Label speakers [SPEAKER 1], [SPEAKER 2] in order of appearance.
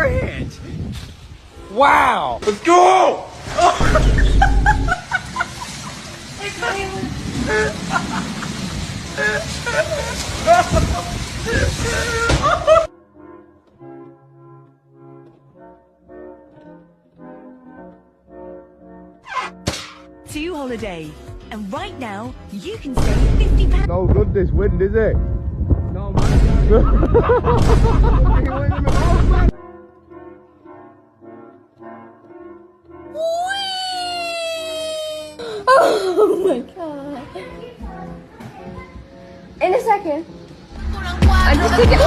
[SPEAKER 1] hit. Wow. Let's go.
[SPEAKER 2] To holiday, and right now you can save £50.
[SPEAKER 3] No good this wind, is it?
[SPEAKER 1] No, man.
[SPEAKER 4] Oh my god. In a second. I just took it.